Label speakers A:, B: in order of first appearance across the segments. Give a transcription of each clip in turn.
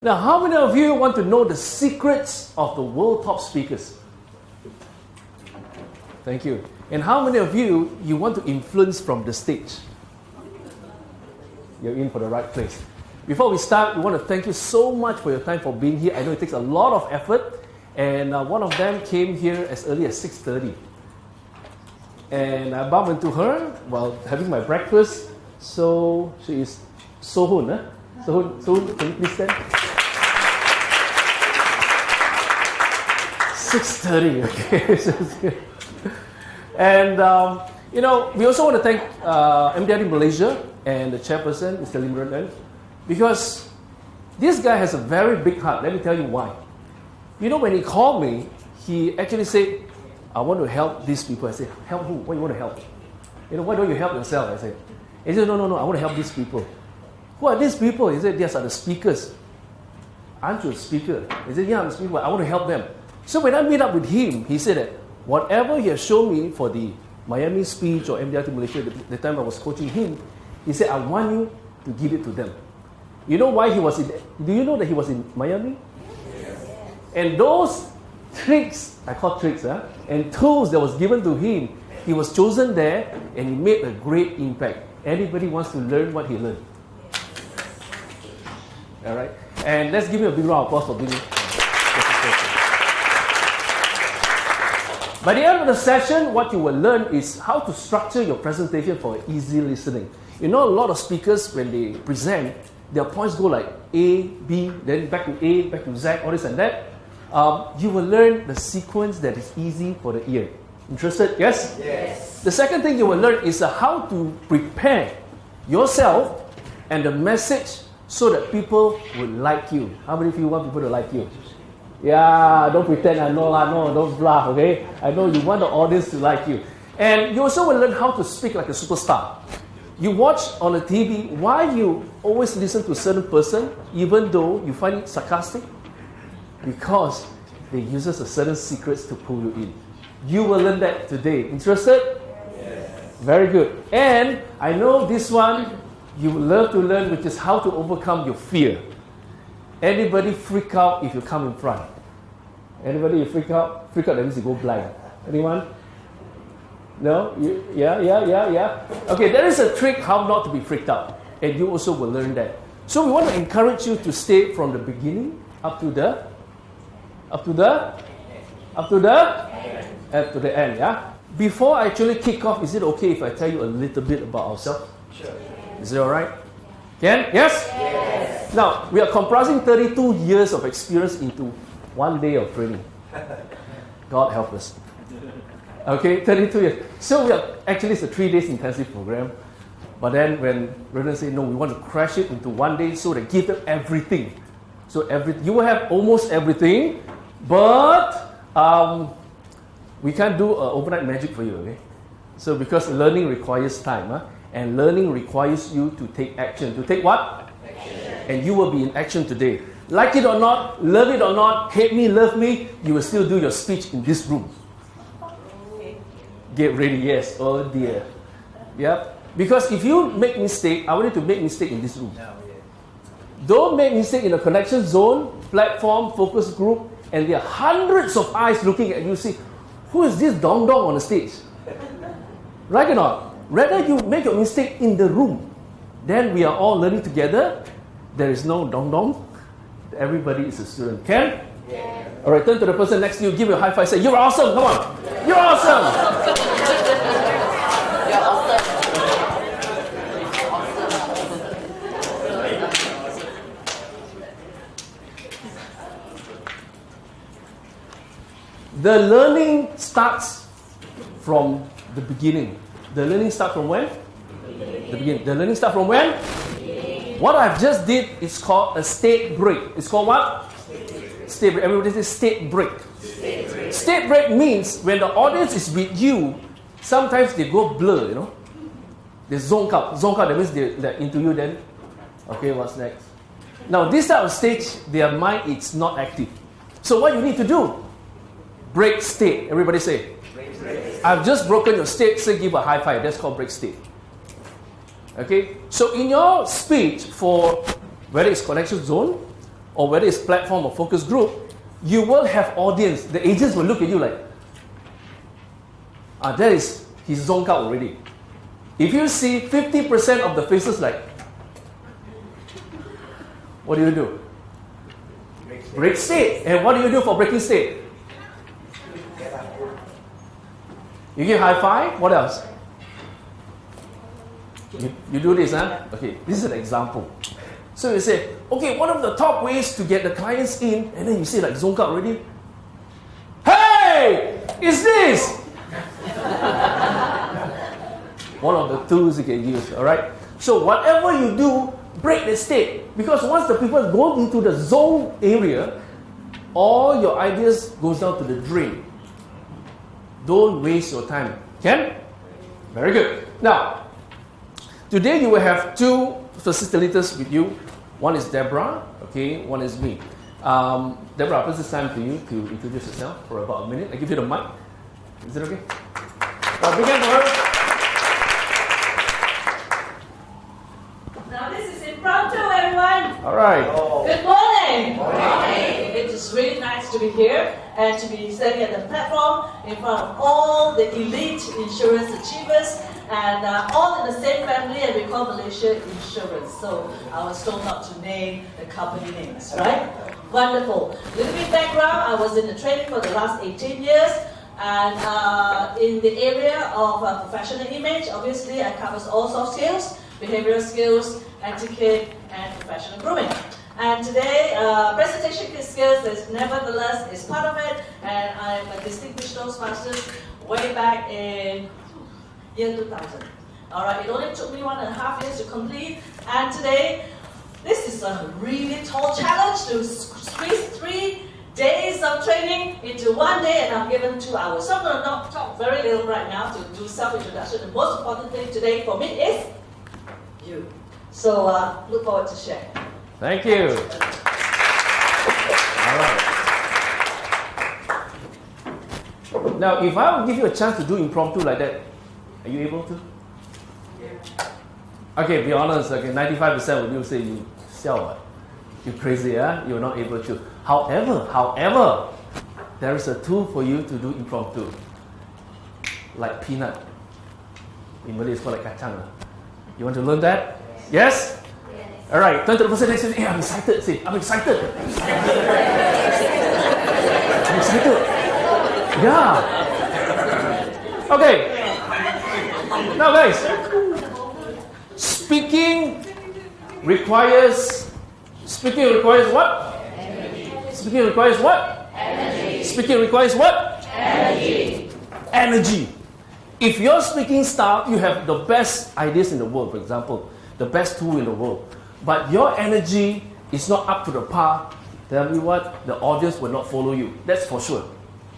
A: Now, how many of you want to know the secrets of the world top speakers? Thank you. And how many of you want to influence from the stage? You're in for the right place. Before we start, we want to thank you so much for your time, for being here. I know it takes a lot of effort. And one of them came here as early as 6:30. And I bumped into her while having my breakfast. So she is Sohun. Sohun, can you please stand? 6:30, okay. And, we also want to thank MDRT Malaysia and the chairperson, Mr. Lim, because this guy has a very big heart. Let me tell you why. When he called me, he actually said, I want to help these people. I said, help who? What do you want to help? Why don't you help yourself? I said. He said, no, I want to help these people. Who are these people? He said, these are the speakers. Aren't you a speaker? He said, yeah, I'm a speaker. I want to help them. So when I meet up with him, he said that whatever he has shown me for the Miami speech or MDRT Malaysia, the time I was coaching him, he said, I want you to give it to them. You know why he was in, do you know that he was in Miami? Yes. And those tricks, I call tricks, and tools that was given to him, he was chosen there and he made a great impact. Anybody wants to learn what he learned? All right? And let's give him a big round of applause for being here. By the end of the session, what you will learn is how to structure your presentation for easy listening. A lot of speakers, when they present, their points go like A, B, then back to A, back to Z, all this and that. You will learn the sequence that is easy for the ear. Interested? Yes? Yes. The second thing you will learn is how to prepare yourself and the message so that people will like you. How many of you want people to like you? Yeah, don't pretend I know, don't bluff, okay? I know you want the audience to like you. And you also will learn how to speak like a superstar. You watch on the TV, why you always listen to a certain person, even though you find it sarcastic? Because they use a certain secrets to pull you in. You will learn that today. Interested? Yes. Very good. And I know this one you will love to learn, which is how to overcome your fear. Anybody freak out if you come in front? Anybody you freak out? Freak out, that means you go blind. Anyone? No? Yeah. Okay, there is a trick how not to be freaked out. And you also will learn that. So we want to encourage you to stay from the beginning up to the end, yeah? Before I actually kick off, is it okay if I tell you a little bit about ourselves? Sure. Is it alright? Can? Yes? Yes. Now, we are comprising 32 years of experience into one day of training. God help us. Okay, 32 years. So it's a 3 days intensive program. But then when Brendan said, no, we want to crash it into 1 day so they give them everything. So you will have almost everything, but we can't do overnight magic for you, okay? So because learning requires time, and learning requires you to take action. To take what? Action. And you will be in action today. Like it or not, love it or not, hate me, love me, you will still do your speech in this room. Get ready, yes. Oh dear. Yep. Because if you make mistake, I want you to make mistake in this room. Don't make mistake in the connection zone, platform, focus group, and there are hundreds of eyes looking at you. See, who is this dong on the stage? Right or not? Rather you make your mistake in the room. Then we are all learning together. There is no dong. Everybody is a student. Can? Yeah. All right, turn to the person next to you, give you a high five, say, you're awesome, come on. You're awesome.
B: You're awesome.
A: The learning starts from the beginning. The learning starts from when? The beginning. The learning starts from when? What I've just did is called a state break. It's called what? State break. Everybody says state break. State break means when the audience is with you, sometimes they go blur, They zone out. Zone out, that means they're into you then. Okay, what's next? Now, this type of stage, their mind is not active. So what you need to do? Break state. Everybody say. Break. I've just broken your state, so give a high five. That's called break state. Okay? So in your speech, for whether it's connection zone, or whether it's platform or focus group, you will have audience. The agents will look at you like, he's zoned out already. If you see 50% of the faces like, what do? Break state. And what do you do for breaking state? You give high five. What else? You do this, huh? Okay, this is an example. So you say, okay, one of the top ways to get the clients in, and then you say like zoned out already. Hey, is this? One of the tools you can use, all right? So whatever you do, break the state. Because once the people go into the zone area, all your ideas goes down to the drain. Don't waste your time. Can? Very good. Now, today you will have two facilitators with you. One is Deborah, okay, one is me. Deborah, I'll pass this time to you to introduce yourself for about a minute. I give you the mic. Is it okay? Begin for her.
B: Now this is impromptu, everyone.
A: All right.
B: Good morning. It is really nice to be here and to be standing at the platform in front of all the elite insurance achievers and all in the same family, and we call Malaysia Insurance. So I was told not to name the company names, right? Wonderful. Little bit background, I was in the training for the last 18 years. And in the area of professional image, obviously I cover all soft skills, behavioral skills, etiquette, and professional grooming. And today, presentation skills is nevertheless is part of it, and I'm a distinguished Toastmasters way back in year 2000. All right, it only took me 1.5 years to complete, and today, this is a really tall challenge to squeeze 3 days of training into 1 day, and I'm given 2 hours. So I'm going to not talk very little right now to do self-introduction. The most important thing today for me is you. So look forward to sharing.
A: Thank you. All right. Now, if I will give you a chance to do impromptu like that, are you able to? Yeah. Okay, be honest. Okay, 95% of you say you siao, you crazy, yeah? You're not able to. However, there is a tool for you to do impromptu, like peanut. In Malay, it's called like kacang. You want to learn that? Yes? All right, turn to the person next to you. Hey, I'm excited. Say, I'm excited. I'm excited. Yeah. Okay. Now, guys, speaking requires what? Speaking requires what?
B: Energy.
A: Speaking requires what?
B: Energy.
A: Energy. If your speaking style, you have the best ideas in the world, for example, the best tool in the world, but your energy is not up to the par, tell me what, the audience will not follow you. That's for sure.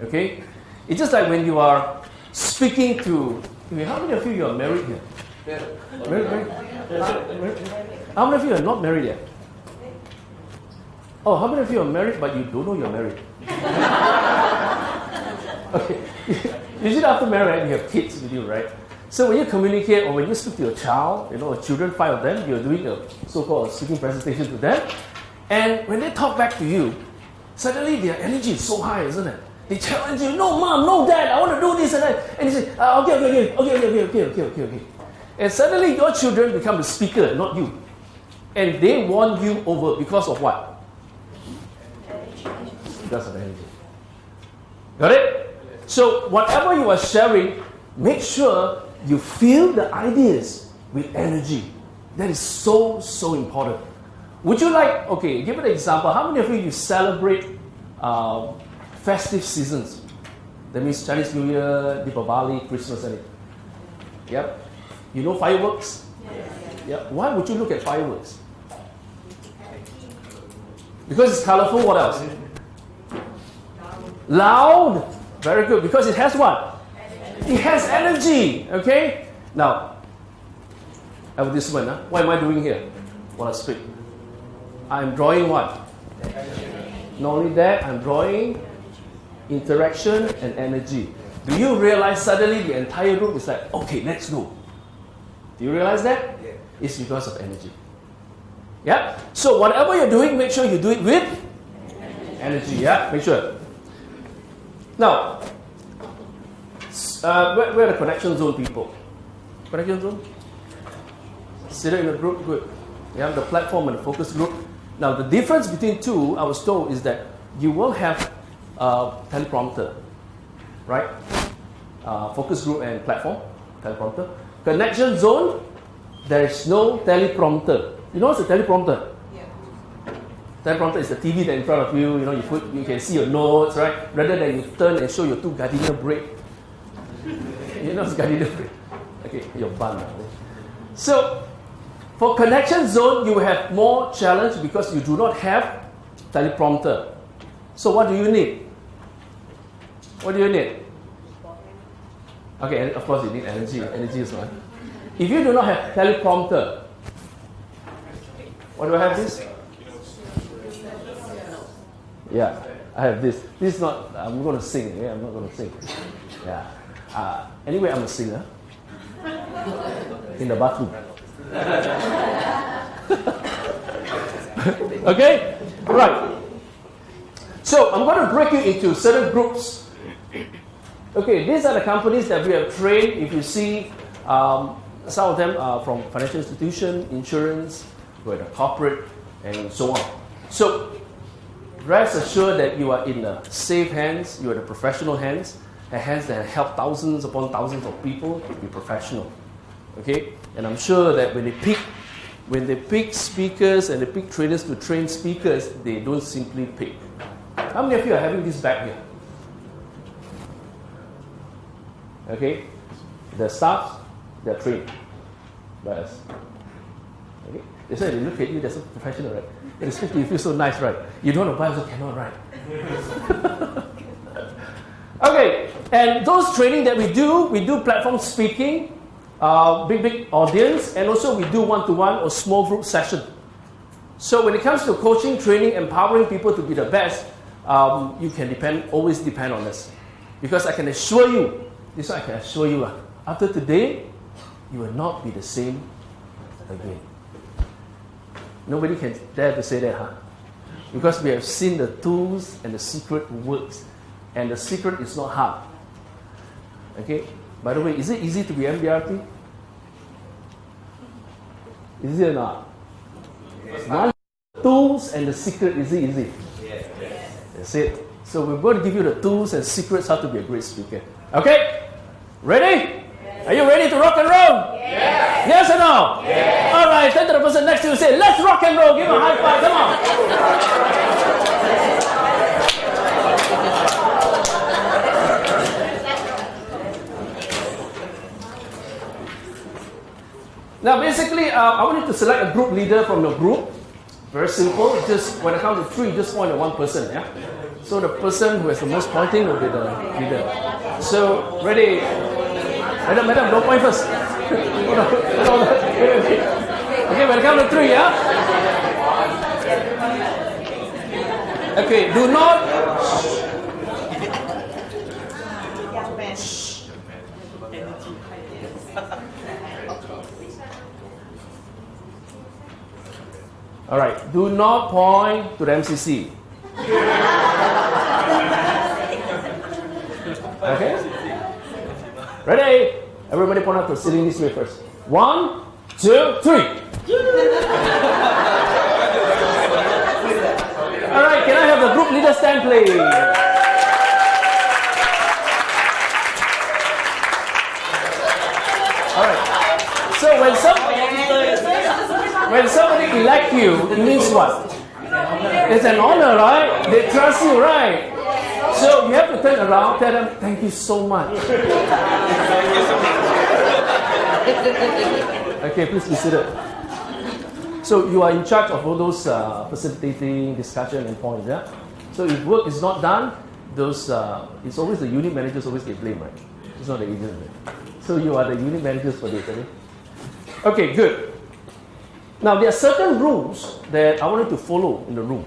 A: Okay? It's just like when you are speaking to, how many of you are married here? Married? How many of you are not married yet? Oh, how many of you are married but you don't know you're married? Okay. Usually after marriage, you have kids with you, right? So when you communicate or when you speak to your child, children, 5 of them, you're doing a so-called speaking presentation to them. And when they talk back to you, suddenly their energy is so high, isn't it? They challenge you, no mom, no dad, I want to do this and that. And you say, okay. And suddenly your children become the speaker, not you. And they won you over because of what? Because of energy. Got it? So whatever you are sharing, make sure you fill the ideas with energy. That is so important. Would you like, okay, give an example. How many of you celebrate festive seasons? That means Chinese New Year, Deepavali, Christmas, and it. Yep. You know fireworks? Yes. Yep. Why would you look at fireworks? Because it's colorful. What else? Loud. Very good. Because it has what? It has energy. Okay? Now, advertisement. What am I doing here? When I speak, I'm drawing what? Not only that, I'm drawing interaction and energy. Do you realize suddenly the entire group is like, okay, let's go. Do you realize that? Yeah. It's because of energy. Yeah? So whatever you're doing, make sure you do it with energy. Yeah? Make sure. Now, where are the connection zone people? Connection zone? Sit in a group, good. You have the platform and the focus group. Now, the difference between two, I was told, is that you will have a teleprompter, right? Focus group and platform, teleprompter. Connection zone, there is no teleprompter. You know what's a teleprompter? Yeah. Teleprompter is the TV that in front of you. You know, you can see your notes, right? Rather than you turn and show your two gardenia bread. You know what's gardenia bread? Okay, your bun. So, for connection zone, you will have more challenge because you do not have teleprompter. So what do you need? What do you need? Okay, of course you need energy. Energy is one. If you do not have teleprompter, what do I have this? Yeah, I have this. This is not, I'm going to sing. Yeah, I'm not going to sing. Yeah. Anyway, I'm a singer. In the bathroom. Okay? Right. So, I'm going to break you into certain groups. Okay, these are the companies that we have trained. If you see, some of them are from financial institution, insurance, we're the corporate, and so on. So, rest assured that you are in the safe hands, you are the professional hands, the hands that help thousands upon thousands of people to be professional. Okay? And I'm sure that when they pick speakers and they pick trainers to train speakers, they don't simply pick. How many of you are having this bag here? Okay? The staff, they're trained by us. Okay? That's why they look at you, they're so professional, right? And especially you feel so nice, right? You don't want to buy, also cannot, right? Okay, and those training that we do platform speaking, big audience, and also we do one-to-one or small group session. So when it comes to coaching, training, empowering people to be the best, you can always depend on us. Because I can assure you, this one I can assure you, after today, you will not be the same again. Nobody can dare to say that, huh? Because we have seen the tools and the secret works. And the secret is not hard. Okay? By the way, is it easy to be MDRT? Is it or not? One tools and the secret, is it easy? Yes. That's it. So we're going to give you the tools and secrets how to be a great speaker. Okay? Ready? Yes. Are you ready to rock and roll? Yes. Yes or no? Yes. All right, turn to the person next to you and say, let's rock and roll. Give him a high five. Come on. Now, basically, I want you to select a group leader from your group. Very simple. Just when I count to 3, just point at one person. Yeah. So the person who has the most pointing will be the leader. So ready, madam, don't point first. Okay, when I count to 3, yeah. Okay, do not. All right, do not point to the MCC. Okay? Ready? Everybody point out to sitting this way first. 1, 2, 3. All right, can I have the group leader stand, please? All right. So when somebody elect you, it means what? It's an honor, right? They trust you, right? So you have to turn around, tell them, thank you so much. Okay, please be seated. So you are in charge of all those facilitating, discussion, and points, yeah? So if work is not done, those it's always the unit managers always get blamed, right? It's not the agent, right? So you are the unit managers for this, okay? Okay, good. Now, there are certain rules that I wanted to follow in the room.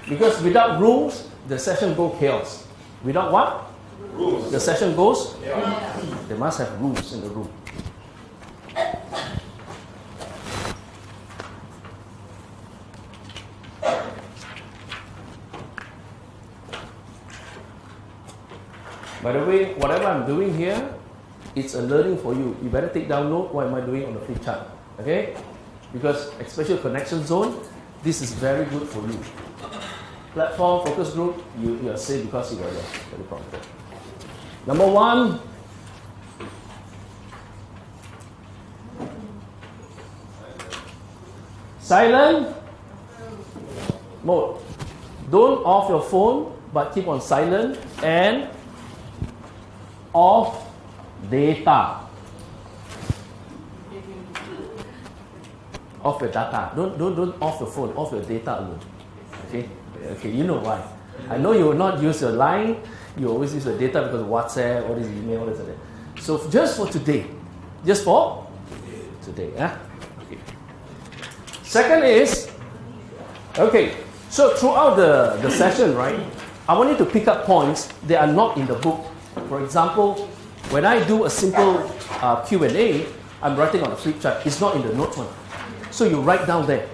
A: Because without rules, the session goes chaos. Without what? Rules. The session goes? Yeah. They must have rules in the room. By the way, whatever I'm doing here, it's a learning for you. You better take down note, what am I doing on the flip chart. Okay? Because especially connection zone, this is very good for you. Platform, focus group, you are safe because you are very prompted. Number 1, silent mode. Don't off your phone, but keep on silent and off data. Off your data. Don't off your phone, off your data alone. Okay, you know why. I know you will not use your line, you always use your data because of WhatsApp, all this email, all this and that. So just for today. Yeah? Okay. Second is, okay, so throughout the session, right, I want you to pick up points that are not in the book. For example, when I do a simple Q&A, I'm writing on a flip chart. It's not in the notes one. So you write down there.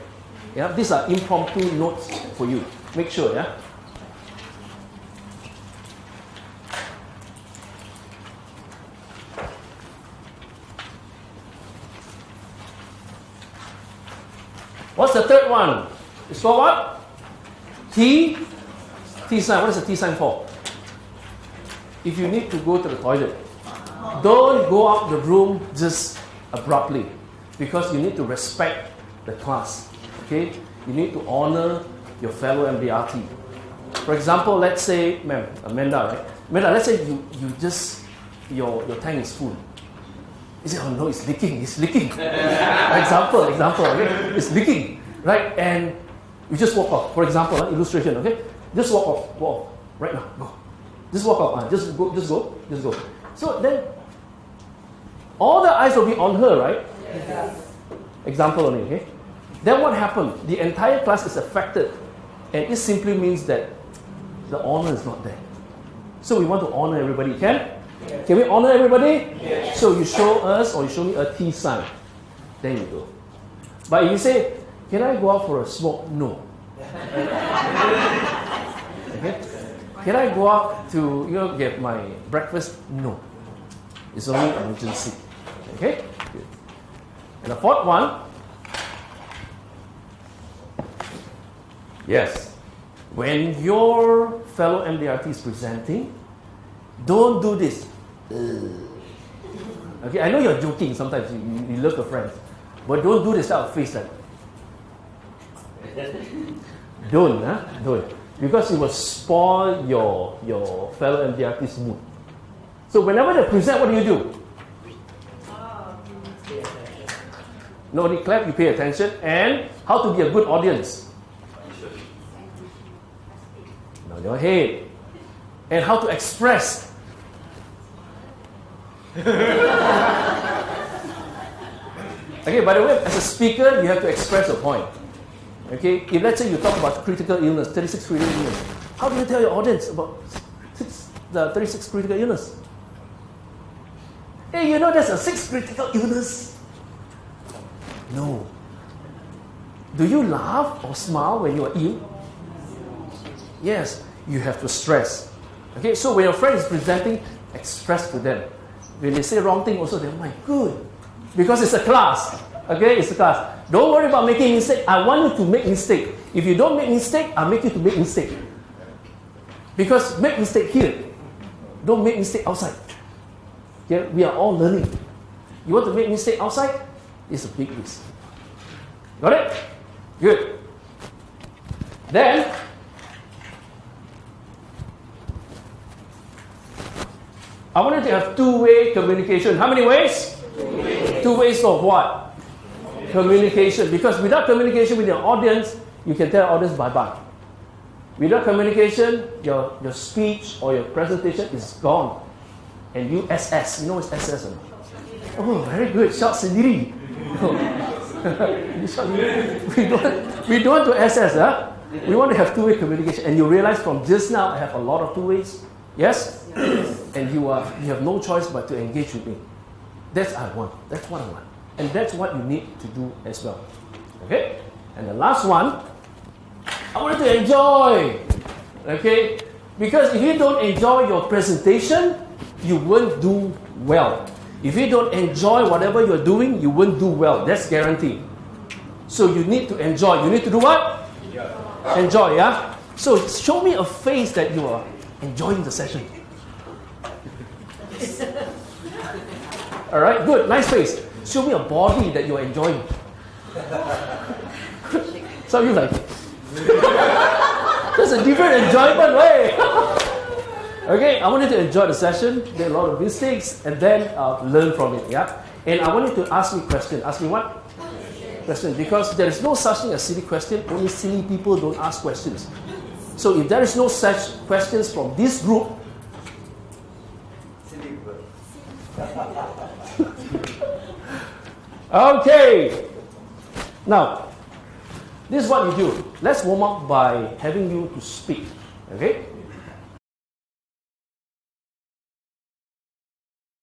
A: Yeah, these are impromptu notes for you. Make sure, yeah. What's the third one? It's called what? T sign. What is the T sign for? If you need to go to the toilet, don't go out the room just abruptly, because you need to respect the class. Okay? You need to honor your fellow MDRT. For example, let's say, Amanda, right? Amanda, let's say you just, your tank is full. You say, oh no, it's leaking. example, okay? It's leaking, right? And you just walk off. For example, illustration, okay? Just walk off, right now, go. Just walk off, just go. So then, all the eyes will be on her, right? Yes. Example only, okay? Then what happened? The entire class is affected, and it simply means that the honor is not there. So we want to honor everybody. Can we honor everybody? Yes. So you show us, or you show me a T sign. There you go. But if you say, can I go out for a smoke? No. Okay? Can I go out to get my breakfast? No. It's only an emergency. Okay? Good. And the fourth one. Yes. When your fellow MDRT is presenting, don't do this. Okay, I know you're joking sometimes, you love your friends, but don't do this type of face like. Don't. Because it will spoil your fellow MDRT's mood. So whenever they present, what do? No need clap, you pay attention. And how to be a good audience. Nod your head. And how to express. Okay, by the way, as a speaker, you have to express your point. Okay, if let's say you talk about critical illness, 36 critical illness, how do you tell your audience about the 36 critical illness? Hey, there's a 6 critical illness. No. Do you laugh or smile when you are ill? Yes, you have to stress. Okay, so when your friend is presenting, express to them. When they say wrong thing also, they're like, good. Because it's a class. Okay, it's a class. Don't worry about making mistake. I want you to make mistake. If you don't make mistake, I'll make you to make mistake. Because make mistake here. Don't make mistake outside. Okay? We are all learning. You want to make mistake outside? It's a big risk. Got it? Good. Then, I wanted to have two-way communication. How many ways? Two ways of what? Communication. Because without communication with your audience, you can tell the audience bye-bye. Without communication, your speech or your presentation is gone. And you SS. You know what's SS? Oh, very good. Shout sendiri. We don't want to SS. Huh? We want to have two-way communication. And you realize from just now, I have a lot of two ways. Yes? And you have no choice but to engage with me. That's what I want. That's what I want. And that's what you need to do as well. Okay? And the last one, I want you to enjoy. Okay? Because if you don't enjoy your presentation, you won't do well. If you don't enjoy whatever you're doing, you won't do well. That's guaranteed. So you need to enjoy. You need to do what? Enjoy, yeah? So show me a face that you are enjoying the session. Alright, good, nice face. Show me a body that you're enjoying. Some of you like, there's a different enjoyment way. Okay, I want you to enjoy the session, make a lot of mistakes, and then learn from it, yeah? And I want you to ask me a question. Ask me what? Question. Because there is no such thing as silly question. Only silly people don't ask questions. So if there is no such questions from this group, okay. Now, this is what you do. Let's warm up by having you to speak. Okay?